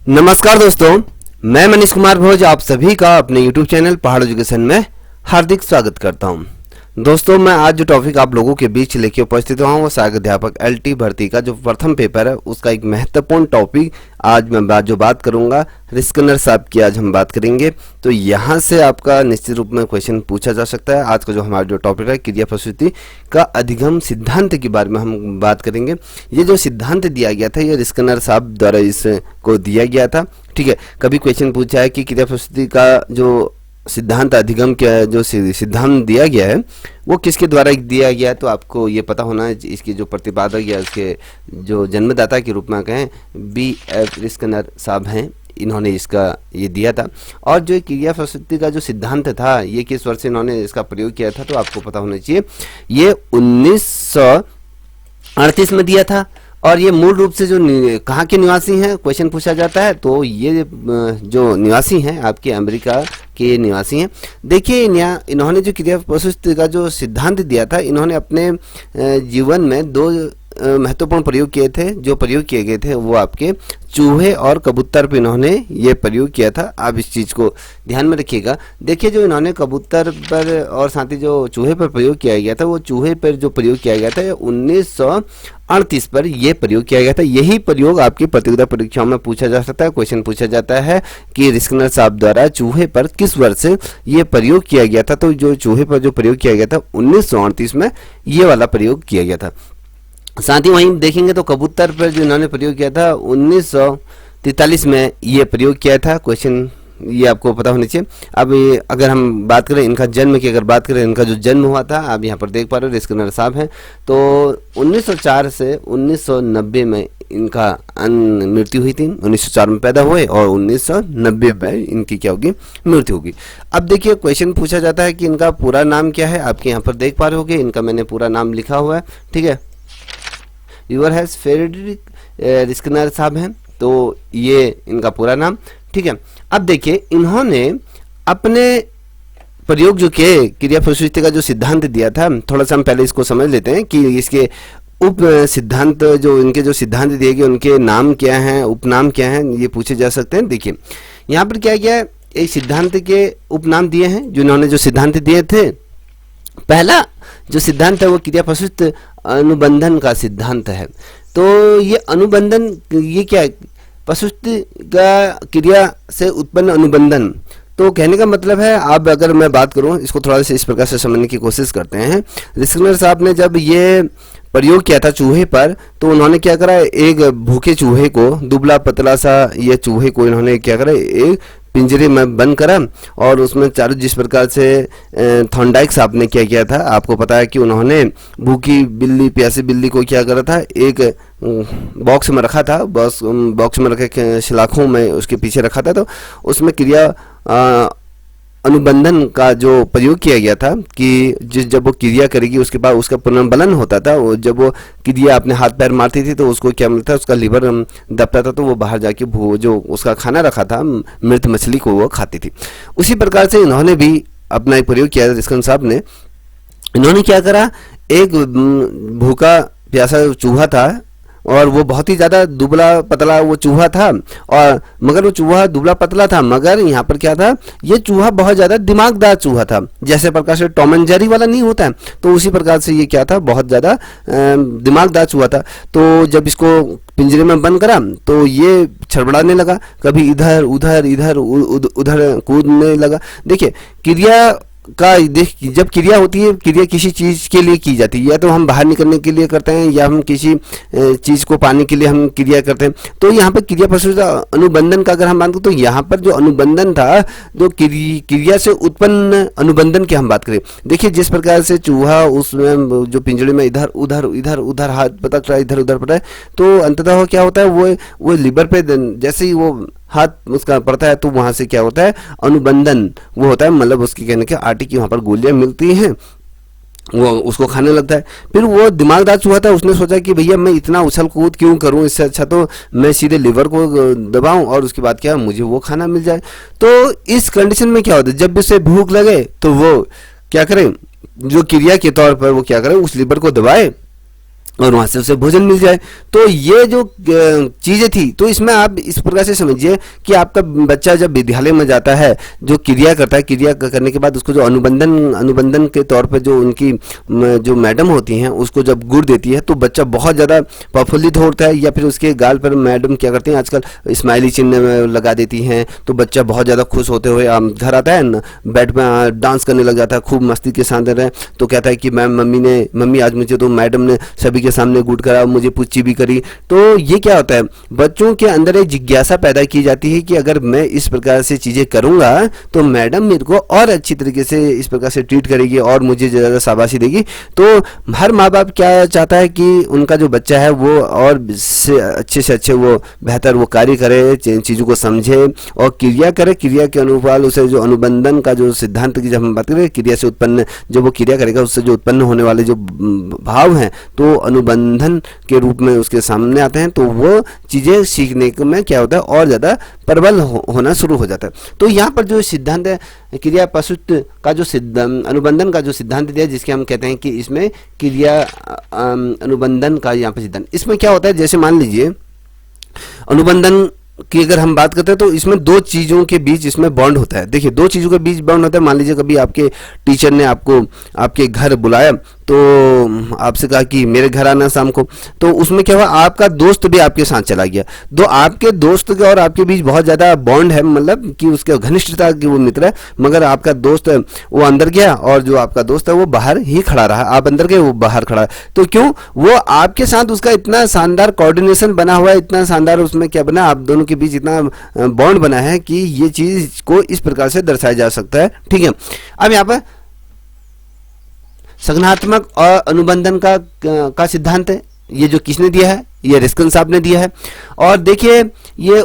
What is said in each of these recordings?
नमस्कार दोस्तों, मैं मनीष कुमार भोज आप सभी का अपने YouTube चैनल पहाड़ एजुकेशन में हार्दिक स्वागत करता हूं। दोस्तों, मैं आज जो टॉपिक आप लोगों के बीच लेके उपस्थित हुआ हूं वो सहायक अध्यापक LT भर्ती का जो प्रथम पेपर है उसका एक महत्वपूर्ण टॉपिक आज मैं जो बात करूंगा रिस्कनर साहब की आज हम बात करेंगे। तो यहां से आपका निश्चित रूप में क्वेश्चन पूछा जा सकता है। आज का जो हमारा जो टॉपिक है क्रिया प्रसूति का अधिगम सिद्धांत के बारे में हम बात करेंगे। ये जो सिद्धांत दिया गया था ये रिस्कनर साहब द्वारा इसको दिया गया था। ठीक है, कभी क्वेश्चन पूछा है कि क्रिया प्रसूति का जो सिद्धांत अधिगम क्या जो सिद्धांत दिया गया है वो किसके द्वारा दिया गया है, तो आपको ये पता होना है। इसके जो प्रतिपादक या इसके जो जन्मदाता के रूप में कहें BF रिस्कनर साहब हैं, इन्होंने इसका ये दिया था। और जो क्रिया प्रसूति का जो सिद्धांत था ये किस वर्ष से इन्होंने इसका प्रयोग किया था, तो आपको पता होना चाहिए ये 1938 में दिया था। और ये मूल रूप से जो कहाँ के निवासी हैं क्वेश्चन पूछा जाता है, तो ये जो निवासी हैं आपके अमेरिका के निवासी हैं। देखिए इन्होंने जो क्रिया प्रसूति का जो सिद्धांत दिया था, इन्होंने अपने जीवन में दो महत्वपूर्ण प्रयोग किए थे। जो प्रयोग किए गए थे वो आपके चूहे और कबूतर पे इन्होंने ये प्रयोग किया था। आप इस चीज़ को ध्यान में रखिएगा। देखिए जो इन्होंने कबूतर पर और साथ ही जो चूहे पर प्रयोग किया गया था, वो चूहे पर जो प्रयोग किया गया था 1938 पर ये प्रयोग किया गया था। यही प्रयोग आपकी प्रतियोगिता परीक्षाओं में पूछा जा सकता है। क्वेश्चन पूछा जाता है कि रिस्कनर साहब द्वारा चूहे पर किस वर्ष से ये प्रयोग किया गया था, तो जो चूहे पर जो प्रयोग किया गया था 1938 में ये वाला प्रयोग किया गया था। साथ ही वहीं देखेंगे तो कबूतर पर जो इन्होंने प्रयोग किया था 1943 में ये प्रयोग किया था। क्वेश्चन ये आपको पता होना चाहिए। अब अगर हम बात करें इनका जन्म की, अगर बात करें इनका जो जन्म हुआ था, आप यहाँ पर देख पा रहे हो रिस्कनर साहब हैं, तो 1904 से 1990 में इनका मृत्यु हुई थी। 1904 में पैदा हुए और 1990 में इनकी क्या होगी, मृत्यु होगी। अब देखिए क्वेश्चन पूछा जाता है कि इनका पूरा नाम क्या है। आपके यहाँ पर देख पा रहे होगे इनका मैंने पूरा नाम लिखा हुआ है। ठीक है, यूर हैज फ्रेडरिक रिस्कनर साहब हैं, तो ये इनका पूरा नाम। ठीक है, अब देखिए इन्होंने अपने प्रयोग जो किए क्रिया प्रसूति का जो सिद्धांत दिया था, थोड़ा सा हम पहले इसको समझ लेते हैं कि इसके उप सिद्धांत जो इनके जो सिद्धांत दिए गए उनके नाम क्या हैं, उपनाम क्या हैं, ये पूछे जा सकते हैं। देखिए यहाँ पर क्या किया है, एक सिद्धांत के उपनाम दिए हैं जो इन्होंने जो सिद्धांत दिए थे। पहला जो सिद्धांत है वो क्रिया प्रसूति अनुबंधन का सिद्धांत है। तो ये अनुबंधन ये क्या है, प्रसूति का क्रिया से उत्पन्न अनुबंधन। तो कहने का मतलब है, अब अगर मैं बात करूं इसको थोड़ा सा इस प्रकार से समझने की कोशिश करते हैं। रिस्कनर साहब ने जब ये प्रयोग किया था चूहे पर, तो उन्होंने क्या करा, एक भूखे चूहे को, दुबला पतला सा ये चूहे को इन्होंने क्या करा, एक पिंजरे में बंद करा और उसमें चारों जिस प्रकार से थॉर्नडाइक साहब ने क्या किया था, आपको पता है कि उन्होंने भूखी बिल्ली, प्यासी बिल्ली को क्या करा था, एक बॉक्स में रखा था, बॉक्स में रखे सलाखों में उसके पीछे रखा था। तो उसमें क्रिया अनुबंधन का जो प्रयोग किया गया था कि जब वो क्रिया करेगी उसके बाद उसका पुनर्बलन होता था। वो जब वो क्रिया अपने हाथ पैर मारती थी तो उसको क्या मिलता, उसका लिवर दबता था, तो वो बाहर जाके जो उसका खाना रखा था मृत मछली को वो खाती थी। उसी प्रकार से इन्होंने भी अपना एक प्रयोग किया रिस्कनर साहब ने। इन्होंने क्या करा, एक भूखा प्यासा चूहा था और वो बहुत ही ज़्यादा दुबला पतला वो चूहा था, और मगर वो चूहा दुबला पतला था, मगर यहाँ पर क्या था, ये चूहा बहुत ज़्यादा दिमागदार चूहा था। जैसे प्रकार से टॉम एंड जेरी वाला नहीं होता है, तो उसी प्रकार से ये क्या था, बहुत ज़्यादा दिमागदार चूहा था। तो जब इसको पिंजरे में बंद करा तो ये छड़बड़ाने लगा, कभी इधर उधर इधर उधर कूदने लगा। देखिए क्रिया का जब क्रिया होती है, क्रिया किसी चीज़ के लिए की जाती है, या तो हम बाहर निकलने के लिए करते हैं या हम किसी चीज़ को पाने के लिए हम क्रिया करते हैं। तो यहाँ पर क्रिया प्रसूति अनुबंधन का अगर हम बात करें तो यहाँ पर जो अनुबंधन था, जो क्रिया से उत्पन्न अनुबंधन की हम बात करें, देखिए जिस प्रकार से चूहा उसमें जो पिंजड़े में इधर उधर इधर उधर हाथ पटक रहा है, इधर उधर पड़ा है, तो अंततः क्या होता है, वो लिवर पे जैसे ही वो हाथ उसका पड़ता है तो वहां से क्या होता है, अनुबंधन वो होता है, मतलब उसकी कहने के आटे की वहां पर गोलियां मिलती हैं, वो उसको खाने लगता है। फिर वो दिमागदार चूहा था, उसने सोचा कि भैया मैं इतना उछल कूद क्यों करूं, इससे अच्छा तो मैं सीधे लिवर को दबाऊं और उसके बाद क्या मुझे वो खाना मिल जाए। तो इस कंडीशन में क्या होता है, जब भी उसे भूख लगे तो वो क्या करे, जो क्रिया के तौर पर वो क्या करे, उस लिवर को दबाए और वहां से उसे भोजन मिल जाए। तो ये जो चीजें थी, तो इसमें आप इस प्रकार से समझिए कि आपका बच्चा जब विद्यालय में जाता है, जो क्रिया करता है, क्रिया करने के बाद उसको जो अनुबंधन अनुबंधन के तौर पर जो उनकी जो मैडम होती हैं उसको जब गुड़ देती है, तो बच्चा बहुत ज़्यादा प्रफुल्लित होता है। या फिर उसके गाल पर मैडम क्या करती हैं, आजकल स्माइली चिन्ह लगा देती हैं, तो बच्चा बहुत ज़्यादा खुश होते हुए घर आता है ना, बेड पर डांस करने लग जाता है, खूब मस्ती के साथ रहे। तो कहता है कि मैम मम्मी आज मुझे तो मैडम ने सभी के सामने गुड करा, मुझे पुच्ची भी करी। तो ये क्या होता है, बच्चों के अंदर एक जिज्ञासा पैदा की जाती है कि अगर मैं इस प्रकार से चीज़ें करूँगा तो मैडम मेरे को और अच्छी तरीके से इस प्रकार से ट्रीट करेगी और मुझे ज़्यादा शाबाशी देगी। तो हर माँ बाप क्या चाहता है कि उनका जो बच्चा है वो और से अच्छे वो बेहतर वो कार्य करे, चीज़ों को समझे और क्रिया करे। क्रिया के अनुपाल उसे जो अनुबंधन का जो सिद्धांत की जब हम बात करें, क्रिया से उत्पन्न जब वो क्रिया करेगा उससे जो उत्पन्न होने वाले जो भाव हैं तो अनुबंधन के रूप में उसके सामने आते हैं। तो वो चीज़ें सीखने में क्या होता है और ज़्यादा प्रबल होना शुरू हो जाता है। तो यहाँ पर जो सिद्धांत है क्रिया प्रस्तुत का जो अनुबंधन का जो सिद्धांत दिया, जिसके हम कहते हैं कि इसमें क्रिया अनुबंधन का यहाँ पर सिद्धांत, इसमें क्या होता है, जैसे मान लीजिए अनुबंधन की अगर हम बात करते हैं तो इसमें दो चीज़ों के बीच इसमें बॉन्ड होता है। देखिए दो चीज़ों के बीच बॉन्ड होता है। मान लीजिए कभी आपके टीचर ने आपको आपके घर बुलाया, तो आपसे कहा कि मेरे घर आना शाम को, तो उसमें क्या हुआ, आपका दोस्त भी आपके साथ चला गया। तो आपके दोस्त के और आपके बीच बहुत ज़्यादा बॉन्ड है, मतलब कि उसके घनिष्ठता की वो मित्र है, मगर आपका दोस्त वो अंदर गया और जो आपका दोस्त है वो बाहर ही खड़ा रहा। आप अंदर गए, वो बाहर खड़ा। तो क्यों, वो आपके साथ उसका इतना शानदार कोऑर्डिनेशन बना हुआ है, इतना शानदार उसमें क्या बना, आप दोनों के बीच इतना बॉन्ड बना है कि ये चीज़ को इस प्रकार से दर्शाया जा सकता है। ठीक है, अब यहाँ पर संज्ञानात्मक और अनुबंधन का सिद्धांत है, ये जो किसने दिया है, ये रिस्किन साहब ने दिया है। और देखिए ये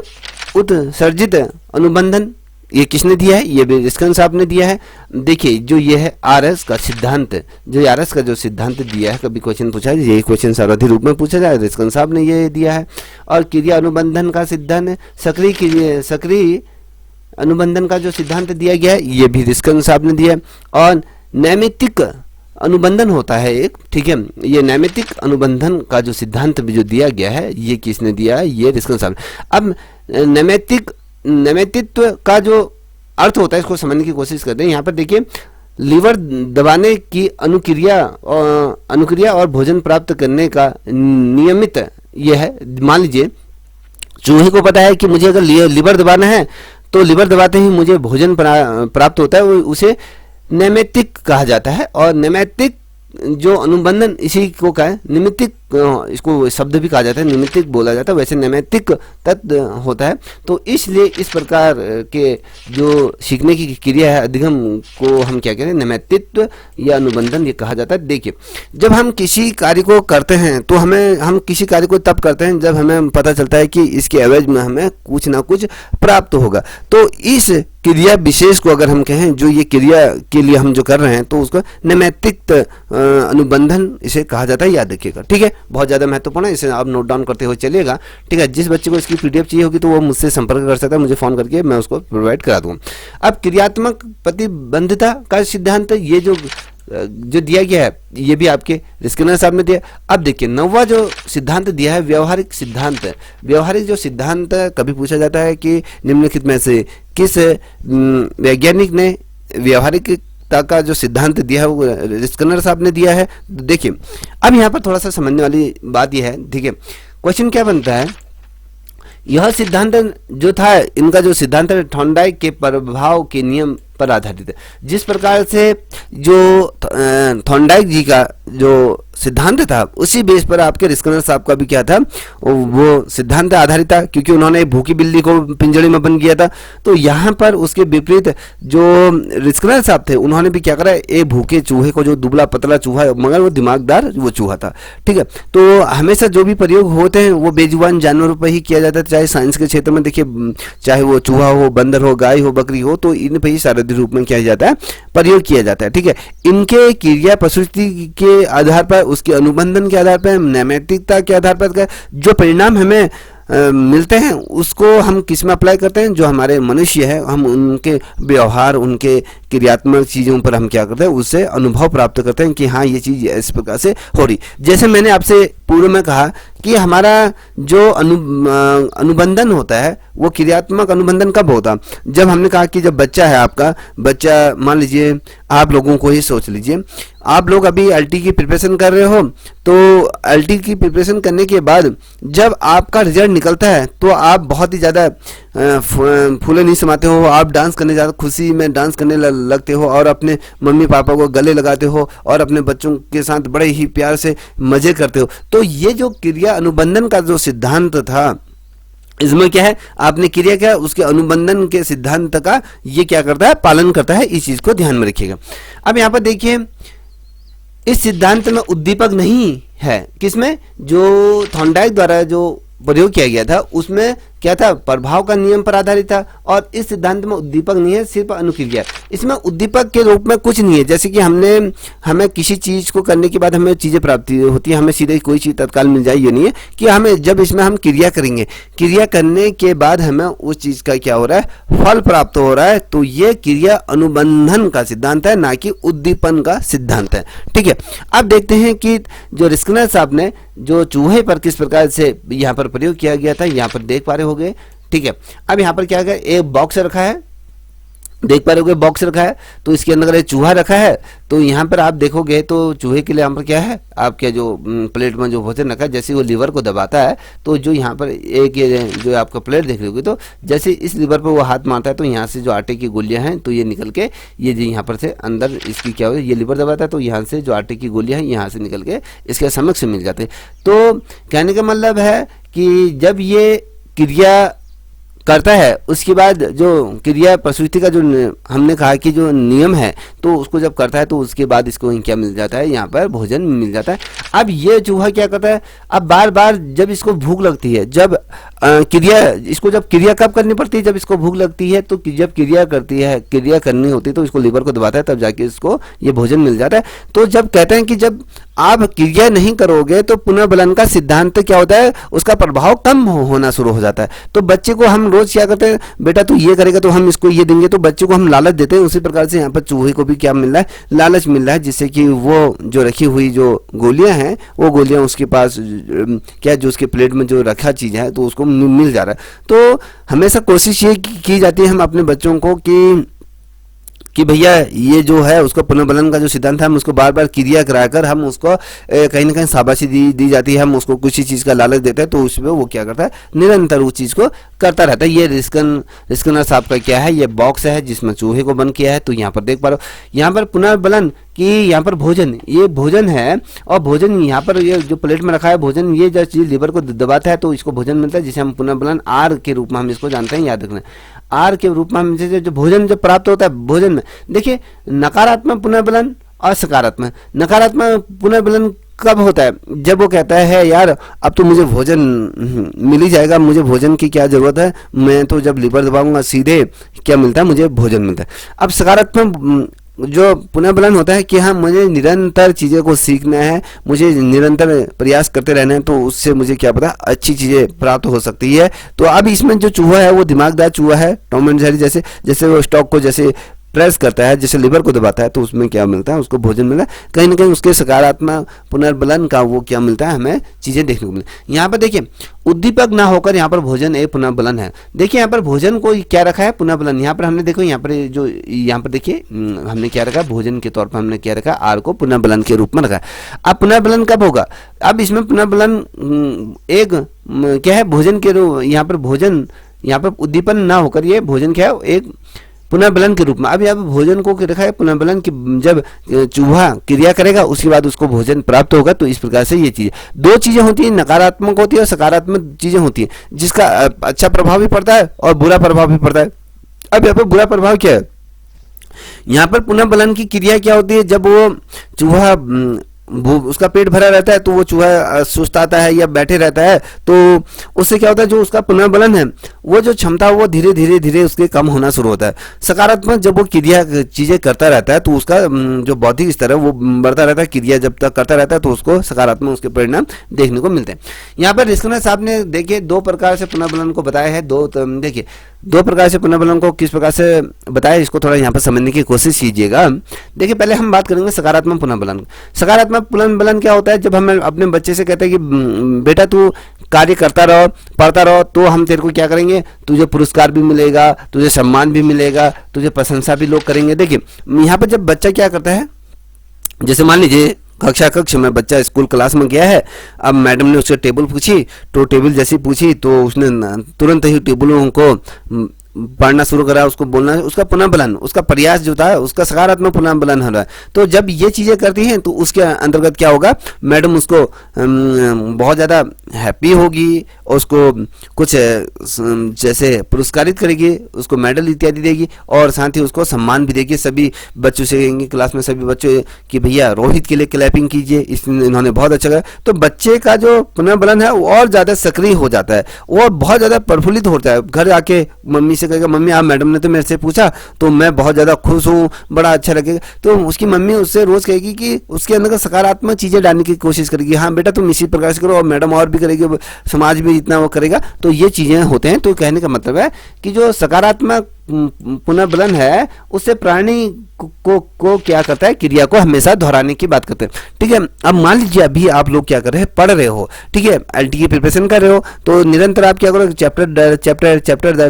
उत्सर्जित अनुबंधन ये किसने दिया है, ये भी रिस्किन साहब ने दिया है। देखिए जो ये है आरएस का सिद्धांत, जो आरएस का जो सिद्धांत दिया है, कभी क्वेश्चन पूछा है, यही क्वेश्चन सारथी रूप में पूछा जाए, रिस्किन साहब ने ये दिया है। और क्रिया अनुबंधन का सिद्धांत, सक्रिय अनुबंधन का जो सिद्धांत दिया गया है, ये भी रिस्किन साहब ने दिया है। और नैमित्तिक अनुबंधन होता है एक, ठीक है, ये नैमित्तिक अनुबंधन का जो सिद्धांत भी जो दिया गया है, ये किसने दिया है, ये रिस्किन साहब ने। अब नैमित्तित्व का जो अर्थ होता है इसको समझने की कोशिश करते हैं। यहाँ पर देखिए लीवर दबाने की अनुक्रिया और भोजन प्राप्त करने का नियमित ये है। मान लीजिए चूहे को पता है कि मुझे अगर लीवर दबाना है तो लीवर दबाते ही मुझे भोजन प्राप्त होता है, उसे नैमित्तिक कहा जाता है। और नैमित्तिक जो अनुबंधन इसी को क्या है, निमित्तिक, इसको शब्द भी कहा जाता है, निमित्तिक बोला जाता है, वैसे नैमित्तिक तत्व होता है। तो इसलिए इस प्रकार के जो सीखने की क्रिया है अधिगम को हम क्या कहते हैं, नैमित्तित्व या अनुबंधन ये कहा जाता है। देखिए जब हम किसी कार्य को करते हैं तो हम किसी कार्य को तब करते हैं जब हमें पता चलता है कि इसके एवज में हमें कुछ ना कुछ प्राप्त होगा। तो इस क्रिया विशेष को अगर हम कहें, जो ये क्रिया के लिए हम जो कर रहे हैं, तो उसको नैमित्तिक अनुबंधन इसे कहा जाता है, याद रखिएगा। ठीक है, बहुत ज़्यादा महत्वपूर्ण है, इसे आप नोट डाउन करते हुए चलिएगा। ठीक है, जिस बच्चे को इसकी पीडीएफ चाहिए होगी तो वो मुझसे संपर्क कर सकता है, मुझे फ़ोन करके मैं उसको प्रोवाइड करा दूँगा। अब क्रियात्मक प्रतिबंधिता का सिद्धांत, ये जो दिया गया है, ये भी आपके स्किनर साहब ने दिया। अब देखिए नौवा जो सिद्धांत दिया है व्यवहारिक सिद्धांत। व्यवहारिक जो सिद्धांत कभी पूछा जाता है कि निम्नलिखित में से किस वैज्ञानिक ने व्यवहारिकता का जो सिद्धांत दिया है वो स्किनर साहब ने दिया है। देखिए अब यहाँ पर थोड़ा सा समझने वाली बात यह है, ठीक है, क्वेश्चन क्या बनता है, यह सिद्धांत जो था, इनका जो सिद्धांत है थॉर्नडाइक के प्रभाव के नियम पर आधारित है। जिस प्रकार से जो थॉर्नडाइक जी का जो सिद्धांत था उसी बेस पर आपके रिस्किनर साहब का भी क्या था, वो सिद्धांत आधारित था, क्योंकि उन्होंने भूखी बिल्ली को पिंजड़े में बंद किया था। तो यहाँ पर उसके विपरीत जो रिस्किनर साहब थे उन्होंने भी क्या करा, एक भूखे चूहे को, जो दुबला पतला चूहा मगर वो दिमागदार वो चूहा था, ठीक है। तो हमेशा जो भी प्रयोग होते हैं वो बेजुबान जानवरों पर ही किया जाता है, चाहे साइंस के क्षेत्र में देखिए, चाहे वो चूहा हो, बंदर हो, गाय हो, बकरी हो, तो इन पर ही सारथी रूप में किया जाता है, प्रयोग किया जाता है, ठीक है। इनके क्रिया प्रस्तुति के आधार पर, उसके अनुबंधन के आधार पर, नैमित्तिकता के आधार पर जो परिणाम हमें मिलते हैं उसको हम किस में अप्लाई करते हैं, जो हमारे मनुष्य है हम उनके व्यवहार, उनके क्रियात्मक चीजों पर हम क्या करते हैं, उससे अनुभव प्राप्त करते हैं कि हाँ ये चीज इस प्रकार से हो रही। जैसे मैंने आपसे पूर्व में कहा कि हमारा जो अनुबंधन होता है वो क्रियात्मक अनुबंधन कब होता, जब हमने कहा कि जब बच्चा है, आपका बच्चा, मान लीजिए आप लोगों को ही सोच लीजिए, आप लोग अभी एलटी की प्रिपरेशन कर रहे हो, तो एलटी की प्रिपरेशन करने के बाद जब आपका रिजल्ट निकलता है तो आप बहुत ही ज़्यादा फूले नहीं समाते हो, आप डांस करने ज़्यादा खुशी में डांस करने लगते हो और अपने मम्मी पापा को गले लगाते हो और अपने बच्चों के साथ बड़े ही प्यार से मज़े करते हो। तो ये जो क्रिया अनुबंधन का जो सिद्धांत था, इसमें क्या है, आपने क्रिया क्या, उसके अनुबंधन के सिद्धांत का ये क्या करता है, पालन करता है। इस चीज को ध्यान में रखिएगा। अब यहाँ पर देखिए, इस सिद्धांत में उद्दीपक नहीं है, किसमें, जो थॉर्नडाइक द्वारा जो प्रयोग किया गया था उसमें क्या था, प्रभाव का नियम पर आधारित था, और इस सिद्धांत में उद्दीपक नहीं है, सिर्फ अनुक्रिया। इसमें उद्दीपक के रूप में कुछ नहीं है, जैसे कि हमें किसी चीज को करने के बाद हमें चीजें प्राप्त होती है, हमें सीधे कोई चीज तत्काल मिल जाए, ये नहीं है कि हमें जब इसमें हम क्रिया करेंगे, क्रिया करने के बाद हमें उस चीज का क्या हो रहा है, फल प्राप्त हो रहा है। तो ये क्रिया अनुबंधन का सिद्धांत है, ना कि उद्दीपन का सिद्धांत है। ठीक है, अब देखते हैं कि जो स्किनर साहब ने जो चूहे पर किस प्रकार से यहाँ पर प्रयोग किया गया था, यहाँ पर देख पा रहे होंगे। ठीक है, अब यहाँ पर क्या है, एक बॉक्स रखा है, देख पा रहे होगे बॉक्स रखा है, तो इसके अंदर अगर चूहा रखा है तो यहाँ पर आप देखोगे तो चूहे के लिए यहाँ पर क्या है, आपके जो प्लेट में जो भोजन रखा है, जैसे वो लीवर को दबाता है तो जो यहाँ पर एक ये जो आपका प्लेट देख रहे होगे, तो जैसे इस लीवर पर वो हाथ मारता है तो यहाँ से जो आटे की गोलियाँ हैं तो ये निकल के ये जो यहाँ पर से अंदर इसकी क्या हो, ये लीवर दबाता है तो यहाँ से जो आटे की गोलियाँ हैं यहाँ से निकल के इसके समक्ष मिल जाते हैं। तो कहने का मतलब है कि जब ये क्रिया करता है, उसके बाद जो क्रिया प्रसूति का जो हमने कहा कि जो नियम है, तो उसको जब करता है तो उसके बाद इसको क्या मिल जाता है, यहाँ पर भोजन मिल जाता है। अब ये चूहा क्या करता है, अब बार बार जब इसको भूख लगती है, जब क्रिया, इसको जब क्रिया कब करनी पड़ती है, जब इसको भूख लगती है, तो जब क्रिया करती है, क्रिया करनी होती है तो इसको लीवर को दबाता है, तब जाके इसको ये भोजन मिल जाता है। तो जब कहते हैं कि जब आप क्रिया नहीं करोगे तो पुनर्बलन का सिद्धांत क्या होता है, उसका प्रभाव कम होना शुरू हो जाता है। तो बच्चे को हम रोज क्या करते हैं, बेटा तू ये करेगा तो हम इसको ये देंगे, तो बच्चे को हम लालच देते हैं। उसी प्रकार से यहाँ पर चूहे को भी क्या मिल रहा है, लालच मिल रहा है, जिससे कि वो जो रखी हुई जो गोलियां हैं, वो गोलियां उसके पास क्या, जो उसके प्लेट में जो रखा चीज है तो उसको मिल जा रहा है। तो हमेशा कोशिश ये की जाती है हम अपने बच्चों को कि भैया ये जो है उसको पुनर्बलन का जो सिद्धांत है, हम उसको बार बार क्रिया कराकर हम उसको कहीं ना कहीं शाबाशी दी जाती है, हम उसको किसी चीज़ का लालच देते हैं, तो उसमें वो क्या करता है, निरंतर उस चीज़ को करता रहता है। ये रिस्कनर साहब का क्या है, ये बॉक्स है जिसमें चूहे को बंद किया है। तो यहाँ पर देख पा रहे हो, यहाँ पर पुनर्बलन कि यहाँ पर भोजन, ये भोजन है, और भोजन यहाँ पर ये जो प्लेट में रखा है भोजन, ये जो चीज़ लीवर को दबाता है तो इसको भोजन मिलता है, जिसे हम पुनर्बलन आर के रूप में हम इसको जानते हैं, याद रखना। आर के रूप में हम जो भोजन जो प्राप्त होता है भोजन में, देखिए नकारात्मक पुनर्बलन और सकारात्मक। नकारात्मक पुनर्बलन कब होता है, जब वो कहता है यार अब तो मुझे भोजन मिल ही जाएगा, मुझे भोजन की क्या जरूरत है, मैं तो जब लीवर दबाऊंगा सीधे क्या मिलता है, मुझे भोजन मिलता है। अब सकारात्मक जो पुनर्बलन होता है कि हाँ मुझे निरंतर चीज़ें को सीखना है, मुझे निरंतर प्रयास करते रहना है, तो उससे मुझे क्या पता अच्छी चीज़ें प्राप्त हो सकती है। तो अब इसमें जो चूहा है वो दिमागदार चूहा है, टॉम एंड जेरी जैसे, जैसे वो स्टॉक को जैसे प्रेस करता है, जैसे लीवर को दबाता है, तो उसमें क्या मिलता है, उसको भोजन मिलता है। कहीं ना कहीं उसके सकारात्मक पुनर्बलन का वो क्या मिलता है, हमें चीज़ें देखने को मिलती। यहाँ पर देखिए उद्दीपक ना होकर यहाँ पर भोजन एक पुनर्बलन है। देखिए यहाँ पर भोजन को क्या रखा है, पुनर्बलन। यहाँ पर हमने देखो, यहाँ पर जो यहाँ पर देखिए हमने क्या रखा, भोजन के तौर पर हमने क्या रखा, आर को पुनर्बलन के रूप में रखा। अब पुनर्बलन कब होगा, अब इसमें पुनर्बलन एक क्या है, भोजन के रूप, यहाँ पर भोजन, यहाँ पर उद्दीपन ना होकर ये भोजन क्या है, एक पुनर्बलन के रूप में। अब यहाँ पर भोजन को रखा है पुनर्बलन की, जब चूहा क्रिया करेगा उसके बाद उसको भोजन प्राप्त होगा। तो इस प्रकार से ये चीज, दो चीजें होती हैं, नकारात्मक होती है और सकारात्मक चीजें होती हैं, जिसका अच्छा प्रभाव भी पड़ता है और बुरा प्रभाव भी पड़ता है। अब यहाँ पर बुरा प्रभाव क्या है, यहाँ पर पुनर्बलन की क्रिया क्या होती है, जब वो चूहा उसका पेट भरा रहता है तो वो चूहा सुस्ताता है या बैठे रहता है, तो उससे क्या होता है, जो उसका पुनर्बलन है, वो जो क्षमता वो धीरे धीरे धीरे उसके कम होना शुरू होता है। सकारात्मक जब वो क्रिया चीजें करता रहता है तो उसका जो बौद्धिक स्तर है वो बढ़ता रहता है। क्रिया जब तक करता रहता है तो उसको सकारात्मक उसके परिणाम देखने को मिलते हैं। यहाँ पर रिस्कनर साहब ने देखिए दो प्रकार से पुनर्बलन को बताया है। देखिए दो प्रकार से पुनर्बलन को किस प्रकार से बताया, इसको थोड़ा यहाँ पर समझने की कोशिश कीजिएगा। देखिए पहले हम बात करेंगे सकारात्मक पुनर्बलन। सकारात्मक पुनर्बलन क्या होता है, जब हम अपने बच्चे से कहते हैं कि बेटा तू कार्य करता रहो, पढ़ता रहो, तो हम तेरे को क्या करेंगे, तुझे पुरस्कार भी मिलेगा, तुझे सम्मान भी मिलेगा, तुझे प्रशंसा भी लोग करेंगे। देखिए यहाँ पर जब बच्चा क्या करता है, जैसे मान लीजिए कक्ष में बच्चा स्कूल क्लास में गया है, अब मैडम ने उससे टेबल पूछी, तो टेबल जैसी पूछी तो उसने तुरंत ही टेबलों को पढ़ना शुरू करा, उसको बोलना, उसका पुनर्बलन, उसका प्रयास जो था उसका सकारात्मक पुनर्बलन हो रहा है। तो जब ये चीजें करती हैं तो उसके अंतर्गत क्या होगा, मैडम उसको बहुत ज़्यादा हैप्पी होगी, उसको कुछ जैसे पुरस्कारित करेगी, उसको मेडल इत्यादि देगी और साथ ही उसको सम्मान भी देगी। सभी बच्चों से कहेंगे, क्लास में सभी बच्चों कि भैया रोहित के लिए क्लैपिंग कीजिए, इन्होंने बहुत अच्छा करा। तो बच्चे का जो पुनर्बलन है वो और ज़्यादा सक्रिय हो जाता है, वो बहुत ज़्यादा प्रफुल्लित होता है। घर आके मम्मी से कहेगा, मम्मी आप मैडम ने तो मेरे से पूछा तो मैं बहुत ज़्यादा खुश हूँ, बड़ा अच्छा लगेगा। तो उसकी मम्मी उससे रोज़ कहेगी कि उसके अंदर सकारात्मक चीज़ें डालने की कोशिश करेगी, हाँ बेटा तुम इसी प्रकार से करो, और मैडम और भी करेगी, समाज भी इतना वो करेगा। तो ये चीज़ें होते हैं। तो कहने का मतलब है कि जो सकारात्मक पुनर्बलन है उससे प्राणी को क्या करता है, क्रिया को हमेशा दोहराने की बात करते हैं। ठीक है, अब मान लीजिए अभी आप लोग क्या कर रहे हैं, पढ़ रहे हो, ठीक है, एलटी की प्रिपरेशन कर रहे हो, तो निरंतर आप क्या करो, चैप्टर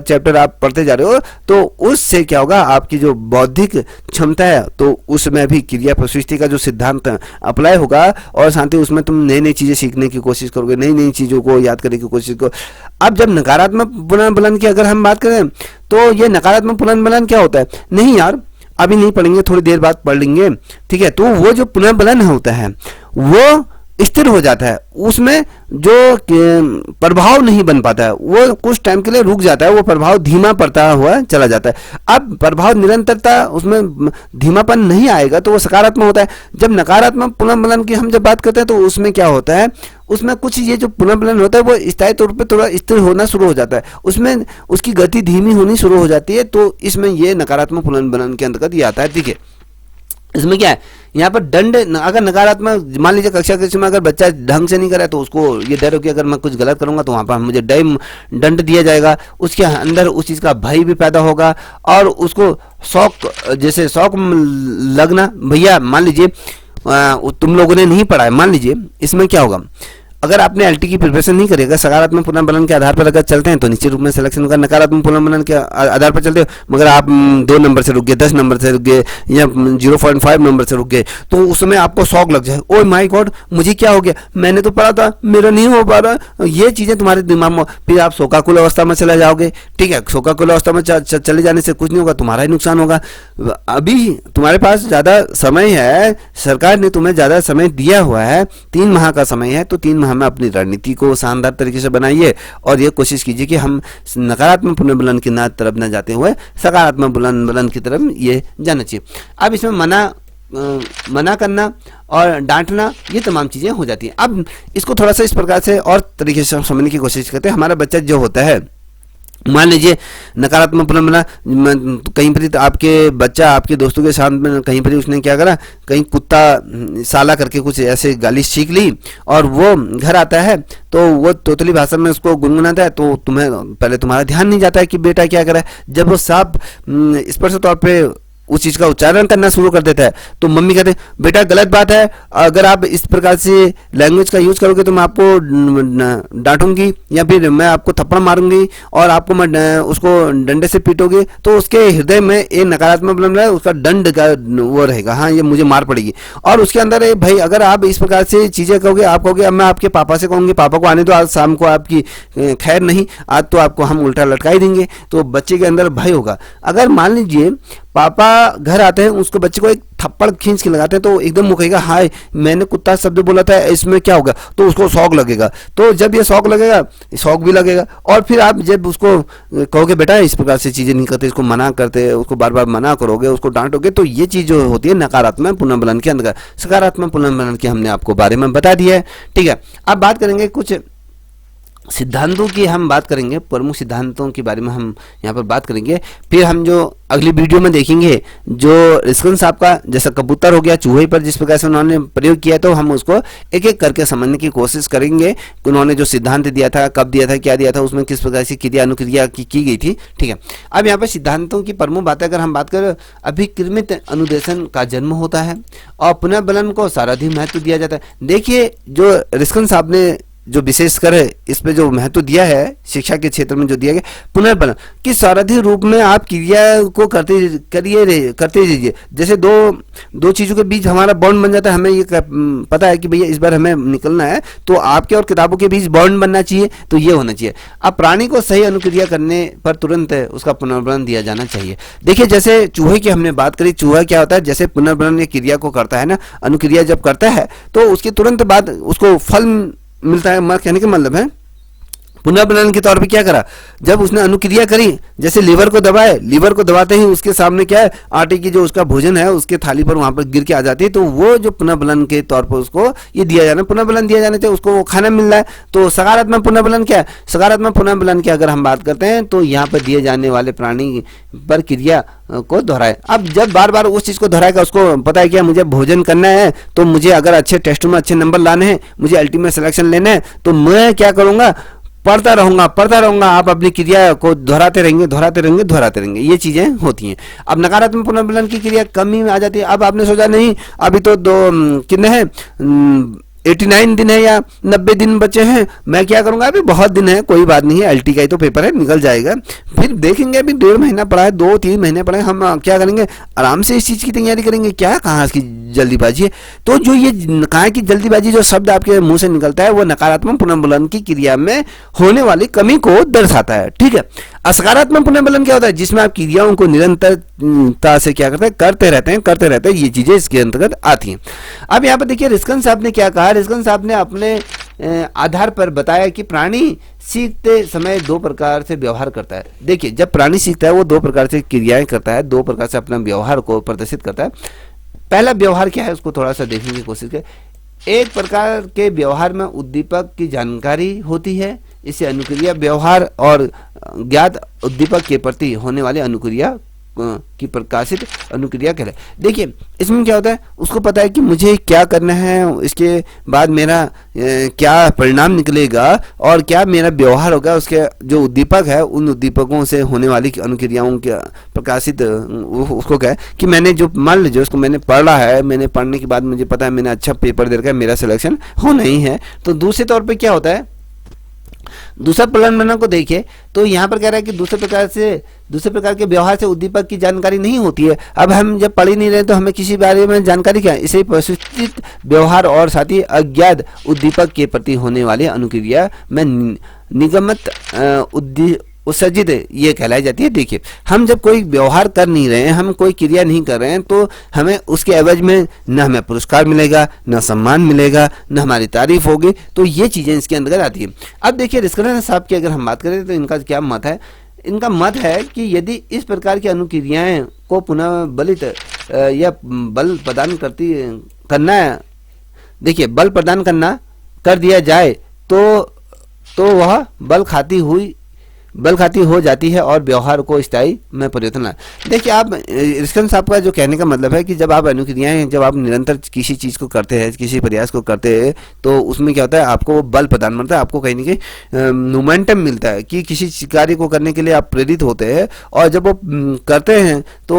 चैप्टर आप पढ़ते जा रहे हो, तो उससे क्या होगा, आपकी जो बौद्धिक क्षमता है तो उसमें भी क्रिया प्रसृष्टि का जो सिद्धांत अप्लाई होगा, और साथ ही उसमें तुम नई नई चीजें सीखने की कोशिश करोगे, नई नई चीजों को याद करने की कोशिश करो। अब जब नकारात्मक पुनर्बलन की अगर हम बात करें तो ये नकारात्मक पुनर्बलन क्या होता है, नहीं यार अभी नहीं पढ़ेंगे, थोड़ी देर बाद पढ़ लेंगे, ठीक है, तो वो जो पुनर्बलन होता है वो स्थिर हो जाता है, उसमें जो प्रभाव नहीं बन पाता है, वो कुछ टाइम के लिए रुक जाता है, वो प्रभाव धीमा पड़ता हुआ चला जाता है। अब प्रभाव निरंतरता उसमें धीमापन नहीं आएगा तो वो सकारात्मक होता है। जब नकारात्मक पुनर्बलन की हम जब बात करते हैं तो उसमें क्या होता है, उसमें कुछ ये जो पुनर्बलन होता है वो स्थायी तौर पे थोड़ा स्थिर होना शुरू हो जाता है, उसमें उसकी गति धीमी होनी शुरू हो जाती है। तो इसमें ये नकारात्मक पुनर्बलन के अंतर्गत ये आता है। ठीक है, इसमें क्या है, यहाँ पर दंड, अगर नकारात्मक, मान लीजिए कक्षा में अगर बच्चा ढंग से नहीं करे तो उसको ये डर हो कि अगर मैं कुछ गलत करूंगा तो वहाँ पर मुझे दंड दिया जाएगा, उसके अंदर उस चीज़ का भय भी पैदा होगा और उसको शौक, जैसे शौक लगना, भैया मान लीजिए तुम लोगों ने नहीं पढ़ा है, मान लीजिए इसमें क्या होगा, अगर आपने एलटी की प्रिपरेशन नहीं करेगा, सकारात्मक पुनर्बलन के आधार पर अगर चलते हैं तो निश्चित रूप में सिलेक्शन होगा। नकारात्मक पुनर्बलन के आधार पर चलते हो मगर आप 2 नंबर से रुक गए, 10 नंबर से रुक गए या 0.5 नंबर से रुक गए, तो उस समय आपको शौक लग जाए, ओह माय गॉड मुझे क्या हो गया, मैंने तो पढ़ा था मेरा नहीं हो पा रहा। ये चीज़ें तुम्हारे दिमाग में, फिर आप शोकाकुल अवस्था में चले जाओगे। ठीक है, शोकाकुल अवस्था में चले जाने से कुछ नहीं होगा, तुम्हारा ही नुकसान होगा। अभी तुम्हारे पास ज़्यादा समय है, सरकार ने तुम्हें ज़्यादा समय दिया हुआ है, 3 माह का समय है, तो 3 माह में अपनी रणनीति को शानदार तरीके से बनाइए और ये कोशिश कीजिए कि हम नकारात्मक पुनर्बलन की तरफ न जाते हुए सकारात्मक पुनर्बलन की तरफ ये जाना चाहिए। अब इसमें मना करना और डांटना, ये तमाम चीज़ें हो जाती हैं। अब इसको थोड़ा सा इस प्रकार से और तरीके से समझने की कोशिश करते हैं। हमारा बच्चा जो होता है, मान लीजिए नकारात्मक पुनर्बलन, कहीं पर आपके बच्चा आपके दोस्तों के साथ में कहीं पर उसने क्या करा, कहीं कुत्ता साला करके कुछ ऐसे गाली सीख ली और वो घर आता है तो वो तोतली भाषा में उसको गुनगुनाता है, तो तुम्हें पहले तुम्हारा ध्यान नहीं जाता है कि बेटा क्या करा है। जब वो साफ स्पष्ट तौर पे उस चीज़ का उच्चारण करना शुरू कर देता है तो मम्मी कहते हैं बेटा गलत बात है, अगर आप इस प्रकार से लैंग्वेज का यूज़ करोगे तो मैं आपको डांटूंगी या फिर मैं आपको थप्पड़ मारूंगी और आपको मैं उसको डंडे से पीटोगे। तो उसके हृदय में एक नकारात्मक बन रहा है, उसका दंड का वो रहेगा, हाँ ये मुझे मार पड़ेगी। और उसके अंदर भाई अगर आप इस प्रकार से चीज़ें कहोगे, आप कहोगे अब मैं आपके पापा से कहूँगी, पापा को आने दो आज शाम को, आपकी खैर नहीं, आज तो आपको हम उल्टा लटका ही देंगे, तो बच्चे के अंदर भय होगा। अगर मान लीजिए पापा घर आते हैं, उसको बच्चे को एक थप्पड़ खींच के लगाते हैं, तो एकदम वो कहेगा हाय मैंने कुत्ता शब्द बोला था, इसमें क्या होगा, तो उसको शौक लगेगा। तो जब ये शौक लगेगा, शौक भी लगेगा, और फिर आप जब उसको कहोगे बेटा इस प्रकार से चीजें नहीं करते, इसको मना करते, उसको बार बार मना करोगे, उसको डांटोगे, तो ये चीज जो होती है नकारात्मक पुनर्बलन के अंदर। सकारात्मक पुनर्बलन के हमने आपको बारे में बता दिया है, ठीक है। अब बात करेंगे कुछ सिद्धांतों की, हम बात करेंगे प्रमुख सिद्धांतों के बारे में हम यहाँ पर बात करेंगे। फिर हम जो अगली वीडियो में देखेंगे जो रिस्कन साहब का जैसा कबूतर हो गया चूहे पर जिस प्रकार से उन्होंने प्रयोग किया, तो हम उसको एक एक करके समझने की कोशिश करेंगे कि उन्होंने जो सिद्धांत दिया था, कब दिया था, क्या दिया था, उसमें किस प्रकार से क्रिया अनुक्रिया की गई थी, ठीक है। अब यहाँ पर सिद्धांतों की प्रमुख बातें अगर हम बात करें, अभिक्रमित अनुदेशन का जन्म होता है और पुनर्बलन को साराधिक महत्व दिया जाता है। देखिए जो रिस्कन साहब ने जो विशेषकर है इस पे जो महत्व दिया है शिक्षा के क्षेत्र में जो दिया गया पुनर्बलन कि सारथी रूप में आप क्रिया को करते रहिए। जैसे दो चीजों के बीच हमारा बॉन्ड बन जाता है, हमें ये पता है कि भैया इस बार हमें निकलना है, तो आपके और किताबों के बीच बॉन्ड बनना चाहिए, तो ये होना चाहिए। अब प्राणी को सही अनुक्रिया करने पर तुरंत उसका पुनर्बलन दिया जाना चाहिए। देखिए जैसे चूहे की हमने बात करी, चूहा क्या होता है, जैसे पुनर्बलन या क्रिया को करता है ना, अनुक्रिया जब करता है तो उसके तुरंत बाद उसको फल मिलता है। कहने का मतलब है पुनर्बलन के तौर पे क्या करा, जब उसने अनुक्रिया करी, जैसे लीवर को दबाए, लीवर को दबाते ही उसके सामने क्या है, आटे की जो उसका भोजन है उसके थाली पर वहां पर गिर के आ जाती है, तो वो जो पुनर्बलन के तौर पर उसको ये दिया जाना, पुनर्बलन दिया जाने से उसको वो खाना मिल रहा है। तो सकारात्मक पुनर्बलन क्या है, सकारात्मक पुनर्बलन की अगर हम बात करते हैं तो यहाँ पर दिए जाने वाले प्राणी पर क्रिया को दोहराए। अब जब बार बार उस चीज को दोहराएगा, उसको पता है कि मुझे भोजन करना है, तो मुझे अगर अच्छे टेस्ट में अच्छे नंबर लाने हैं, मुझे अल्टीमेट सिलेक्शन लेना है, तो मैं क्या करूंगा, पढ़ता रहूंगा। आप अपनी क्रिया को दोहराते रहेंगे, ये चीजें होती हैं। अब नकारात्मक पुनर्बलन की क्रिया कमी में आ जाती है। अब आपने सोचा नहीं अभी तो कितने हैं 89 दिन है या 90 दिन बचे हैं, मैं क्या करूंगा, अभी बहुत दिन है, कोई बात नहीं है, एलटी का ही तो पेपर है, निकल जाएगा, फिर देखेंगे, अभी 1.5 महीना पड़ा है, 2-3 महीने पड़े, हम क्या करेंगे, आराम से इस चीज की तैयारी करेंगे। क्या कहाँ की जल्दीबाजी है, तो जो ये कहाँ की जल्दीबाजी जो शब्द आपके मुंह से निकलता है वो नकारात्मक पुनर्बलन की क्रिया में होने वाली कमी को दर्शाता है, ठीक है। असकारात्मक पुनर्बलन क्या होता है, जिसमें आप क्रियाओं को निरंतरता से क्या करते रहते हैं, ये चीजें इसके अंतर्गत आती हैं। अब यहाँ पर देखिए रिस्कन साहब ने क्या कहा, रिस्कन साहब ने अपने आधार पर बताया कि प्राणी सीखते समय 2 प्रकार से व्यवहार करता है। देखिए जब प्राणी सीखता है वो 2 प्रकार से क्रियाएं करता है, 2 प्रकार से अपना व्यवहार को प्रदर्शित करता है। पहला व्यवहार क्या है उसको थोड़ा सा देखने की कोशिश करें। एक प्रकार के व्यवहार में उद्दीपक की जानकारी होती है, इसे अनुक्रिया व्यवहार, और ज्ञात उद्दीपक के प्रति होने वाले अनुक्रिया की प्रकाशित अनुक्रिया कहलाए। देखिए इसमें क्या होता है, उसको पता है कि मुझे क्या करना है, इसके बाद मेरा क्या परिणाम निकलेगा और क्या मेरा व्यवहार होगा, उसके जो उद्दीपक है उन उद्दीपकों से होने वाली अनुक्रियाओं के प्रकाशित उसको क्या है कि मैंने जो मान लीजिए उसको मैंने पढ़ा है, मैंने पढ़ने के बाद मुझे पता है मैंने अच्छा पेपर दे रखा है, मेरा सिलेक्शन हो नहीं है, तो दूसरे तौर पर क्या होता है, दूसरा पुनर्बलन को देखिए तो यहाँ पर कह रहा है कि दूसरे प्रकार के व्यवहार से उद्दीपक की जानकारी नहीं होती है। अब हम जब पढ़ ही नहीं रहे तो हमें किसी बारे में जानकारी क्या है, इसे प्रशिक्षित व्यवहार और साथ ही अज्ञात उद्दीपक के प्रति होने वाली अनुक्रिया में निगमित उत्सर्जित ये कहलाई जाती है। देखिए हम जब कोई व्यवहार कर नहीं रहे हैं, हम कोई क्रिया नहीं कर रहे हैं, तो हमें उसके एवज में न हमें पुरस्कार मिलेगा, न सम्मान मिलेगा, न हमारी तारीफ होगी, तो ये चीजें इसके अंदर आती है। अब देखिए रिस्कन साहब की अगर हम बात करें तो इनका क्या मत है, इनका मत है कि यदि इस प्रकार की अनुक्रियाएं को पुनः बलित या बल प्रदान करना है, देखिए बल प्रदान करना कर दिया जाए तो वह बल खाती हो जाती है और व्यवहार को स्थायी में परिवर्तन लाए। देखिए आप रिस्कन साहब का जो कहने का मतलब है कि जब आप अनुक्रियाएं, जब आप निरंतर किसी चीज को करते हैं, किसी प्रयास को करते हैं, तो उसमें क्या होता है, आपको वो बल प्रदान मिलता है, आपको कहीं ना कहीं मोमेंटम मिलता है कि किसी कार्य को करने के लिए आप प्रेरित होते हैं, और जब वो करते हैं तो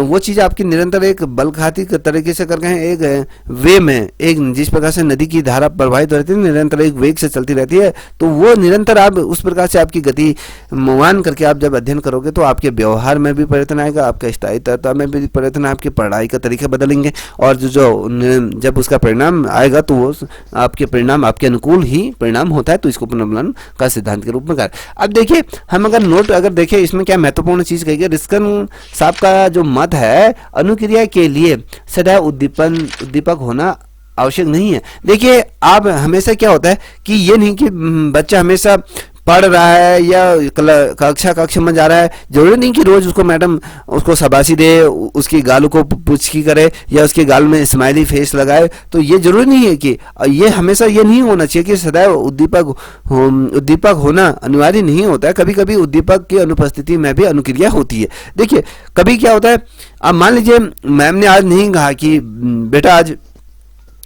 वो चीज आपकी निरंतर एक बल खाती तरीके से करके हैं, एक वे में, एक जिस प्रकार से नदी की धारा प्रवाहित रहती है, निरंतर एक वेग से चलती रहती है, तो वो निरंतर आप उस प्रकार से आपकी गति दृष्टि मान करके आप जब अध्ययन करोगे तो आपके व्यवहार में भी परिवर्तन आएगा, आपका स्थायित्व में भी परिवर्तन, आपकी पढ़ाई का तरीका बदलेंगे और जब उसका परिणाम आएगा तो वो आपके परिणाम आपके अनुकूल ही परिणाम होता है। तो इसको पुनर्बलन का सिद्धांत के रूप में कर। अब देखिए हम अगर नोट अगर देखें इसमें क्या महत्वपूर्ण चीज कही गई, रिस्कन साहब का जो मत है अनुक्रिया के लिए सदैव उद्दीपक होना आवश्यक नहीं है। देखिए आप हमेशा क्या होता है कि ये नहीं कि बच्चा हमेशा पढ़ रहा है या कक्षा में जा रहा है, जरूरी नहीं कि रोज उसको मैडम उसको शाबाशी दे, उसकी गालों को पुचकी करे या उसके गाल में स्माइली फेस लगाए। तो ये जरूरी नहीं है कि ये हमेशा ये नहीं होना चाहिए कि सदैव उद्दीपक होना अनिवार्य नहीं होता है। कभी कभी उद्दीपक की अनुपस्थिति में भी अनुक्रिया होती है। देखिए कभी क्या होता है, अब मान लीजिए मैम ने आज नहीं कहा कि बेटा आज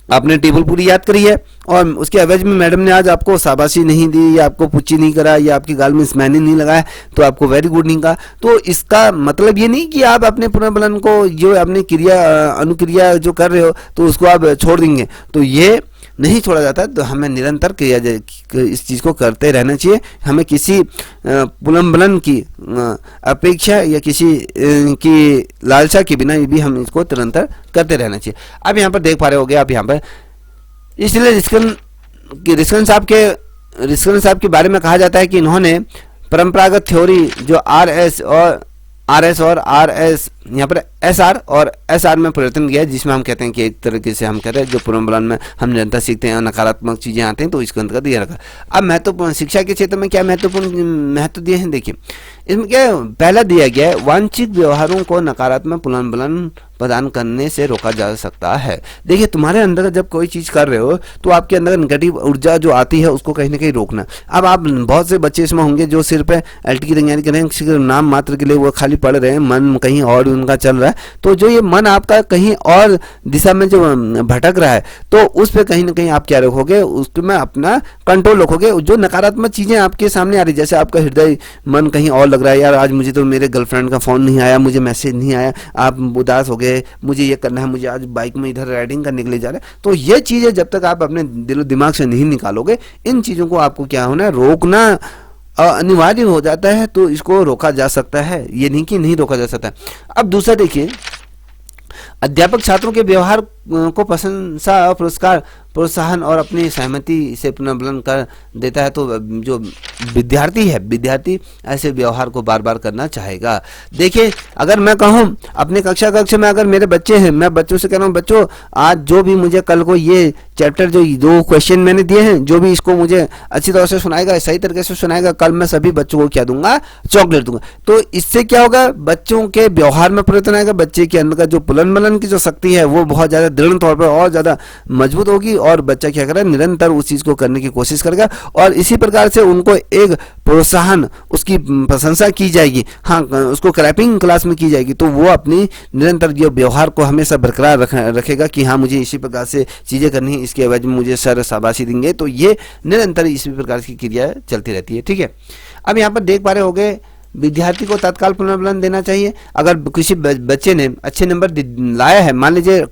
आपने टेबल पूरी याद करी है और उसके एवज में मैडम ने आज आपको शाबाशी नहीं दी या आपको पुच्ची नहीं करा या आपके गाल में स्मैनी नहीं लगाया तो आपको वेरी गुड नहीं कहा। तो इसका मतलब ये नहीं कि आप अपने पुनर्बलन को जो अपनी अनुक्रिया जो कर रहे हो तो उसको आप छोड़ देंगे, तो ये नहीं छोड़ा जाता। तो हमें निरंतर इस चीज़ को करते रहना चाहिए। हमें किसी पुनर्बलन की अपेक्षा या किसी की लालसा के बिना भी हम इसको निरंतर करते रहना चाहिए। अब यहाँ पर देख पा रहे होगे आप यहाँ पर, इसलिए रिस्कन साहब के बारे में कहा जाता है कि इन्होंने परंपरागत थ्योरी जो आर एस और आर एस यहाँ पर एस आर और एस आर में परिवर्तन किया है, जिसमें हम कहते हैं कि एक तरीके से हम कहते हैं जो पुनर्बलन में हम निरंतर सीखते हैं और नकारात्मक चीजें आते हैं तो इसके अंतर्गत दिया रखा। अब महत्वपूर्ण शिक्षा के क्षेत्र में क्या महत्व दिए हैं, देखिए इसमें क्या पहला दिया गया है, वांछित व्यवहारों को नकारात्मक पुनर्बलन प्रदान करने से रोका जा सकता है। देखिए तुम्हारे अंदर जब कोई चीज कर रहे हो तो आपके अंदर नेगेटिव ऊर्जा जो आती है उसको कहीं ना कहीं रोकना। अब आप बहुत से बच्चे इसमें होंगे जो सिर पे एलटी की तैयारी कर रहे हैं, नाम मात्र के लिए वो खाली पढ़ रहे हैं, मन कहीं और उनका चल रहा है। तो जो ये मन आपका कहीं और दिशा में जो भटक रहा है तो उस पर कहीं ना कहीं आप क्या रखोगे, उसमें अपना कंट्रोल रखोगे। जो नकारात्मक चीजें आपके सामने आ रही, जैसे आपका हृदय मन कहीं और लग रहा है, यार आज मुझे तो मेरे गर्लफ्रेंड का फोन नहीं आया, मुझे मैसेज नहीं आया, आप उदास हो गए, मुझे ये करना है, मुझे आज बाइक में इधर राइडिंग करने के लिए जा रहे हैं। तो ये चीजें जब तक आप अपने दिलो दिमाग से नहीं निकालोगे, इन चीजों को आपको क्या होना है, रोकना अनिवार्य हो जाता है। तो इसको रोका जा सकता है, ये नहीं कि नहीं रोका जा सकता। अब दूसरा देखिए, अध्यापक छात्रों के व्यवहार को प्रशंसा और प्रोत्साहन और अपनी सहमति से पुनर्बलन कर देता है। तो जो विद्यार्थी ऐसे व्यवहार को बार बार करना चाहेगा। देखिए अगर मैं कहूँ अपने कक्षा में अगर मेरे बच्चे हैं, मैं बच्चों से कह रहा हूँ बच्चों आज जो भी मुझे कल को ये चैप्टर जो 2 क्वेश्चन मैंने दिए हैं, जो भी इसको मुझे अच्छी तरह से सुनाएगा, सही तरीके से सुनाएगा, कल मैं सभी बच्चों को क्या दूंगा, चॉकलेट दूंगा। तो इससे क्या होगा, बच्चों के व्यवहार में परिवर्तन आएगा, बच्चे के अंदर का जो पुनर्बलन की जो शक्ति है वो बहुत ज्यादा दृढ़ तौर पर और ज्यादा मजबूत होगी और बच्चा क्या करेगा, निरंतर उस चीज को करने की कोशिश करेगा। और इसी प्रकार से उनको एक प्रोत्साहन, उसकी प्रशंसा की जाएगी, हाँ उसको क्लैपिंग क्लास में की जाएगी, तो वो अपनी निरंतर जो व्यवहार को हमेशा बरकरार रखेगा कि हाँ मुझे इसी प्रकार से चीजें करनी है, इसके एवज में मुझे सर शाबाशी देंगे। तो ये निरंतर इसी प्रकार की क्रिया चलती रहती है। ठीक है, अब यहाँ पर देख पा रहे होंगे विद्यार्थी को तत्काल पुनर्बलन देना चाहिए। अगर किसी बच्चे ने अच्छे नंबर लाया है, मान लीजिए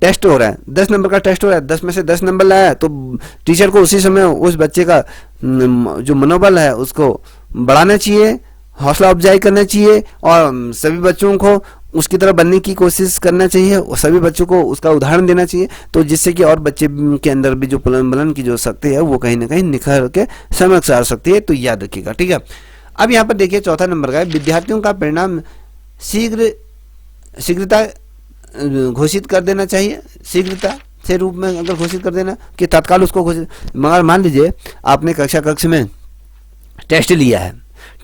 टेस्ट हो रहा है, 10 नंबर का टेस्ट हो रहा है, 10 में से 10 नंबर लाया है, तो टीचर को उसी समय उस बच्चे का जो मनोबल है उसको बढ़ाना चाहिए, हौसला अफजाई करना चाहिए और सभी बच्चों को उसकी तरह बनने की कोशिश करना चाहिए और सभी बच्चों को उसका उदाहरण देना चाहिए। तो जिससे कि और बच्चे के अंदर भी जो पुनर्बलन की जो शक्ति है वो कहीं ना कहीं निखर के समक्ष आ सकती है। तो याद रखिएगा। ठीक है, अब यहाँ पर देखिए चौथा नंबर का है, विद्यार्थियों का परिणाम शीघ्रता घोषित कर देना चाहिए। शीघ्रता से रूप में अगर घोषित कर देना कि तत्काल उसको घोषित, मगर मान लीजिए आपने कक्षा में टेस्ट लिया है,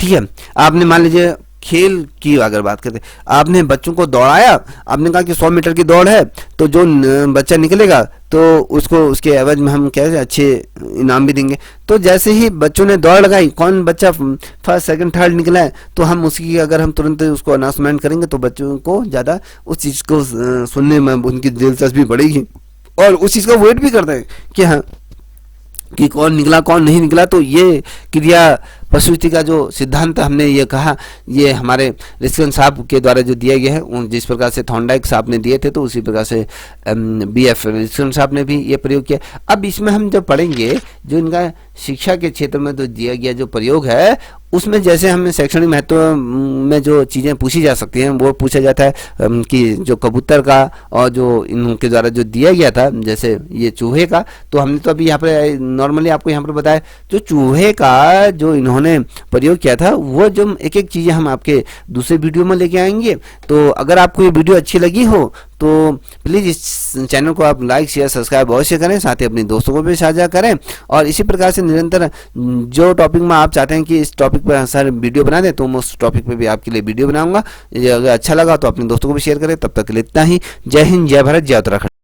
ठीक है, आपने मान लीजिए खेल की अगर बात करते, आपने बच्चों को दौड़ाया, आपने कहा कि 100 मीटर की दौड़ है, तो जो बच्चा निकलेगा तो उसको उसके एवज में हम क्या अच्छे इनाम भी देंगे। तो जैसे ही बच्चों ने दौड़ लगाई, कौन बच्चा फर्स्ट सेकंड थर्ड निकला है, तो हम उसकी अगर हम तुरंत उसको अनाउंसमेंट करेंगे तो बच्चों को ज़्यादा उस चीज़ को सुनने में उनकी दिलचस्पी बढ़ेगी और उस चीज़ का वेट भी करते हैं कि हाँ कि कौन निकला कौन नहीं निकला। तो ये क्रिया पशुहिति का जो सिद्धांत हमने ये कहा, ये हमारे रिस्कन साहब के द्वारा जो दिया गया है, जिस प्रकार से थॉर्नडाइक साहब ने दिए थे तो उसी प्रकार से BF रिस्कन साहब ने भी ये प्रयोग किया। अब इसमें हम जब पढ़ेंगे जो इनका शिक्षा के क्षेत्र में तो दिया गया जो प्रयोग है, उसमें जैसे हमें शैक्षणिक महत्व में जो चीज़ें पूछी जा सकती हैं वो पूछा जाता है कि जो कबूतर का और जो इनके द्वारा जो दिया गया था जैसे ये चूहे का, तो हमने तो अभी यहाँ पर नॉर्मली आपको यहाँ पर बताया जो चूहे का जो इन्होंने प्रयोग किया था, वो जो एक एक चीज़ें हम आपके दूसरे वीडियो में लेके आएंगे। तो अगर आपको ये वीडियो अच्छी लगी हो तो प्लीज़ इस चैनल को आप लाइक शेयर सब्सक्राइब अवश्य करें, साथ ही अपने दोस्तों को भी साझा करें। और इसी प्रकार से निरंतर जो टॉपिक में आप चाहते हैं कि इस टॉपिक पर सर वीडियो बना दें तो मैं उस टॉपिक पे भी आपके लिए वीडियो बनाऊंगा। अगर अच्छा लगा तो अपने दोस्तों को भी शेयर करें। तब तक के लिए इतना ही। जय हिंद, जय भारत, जय उत्तराखंड।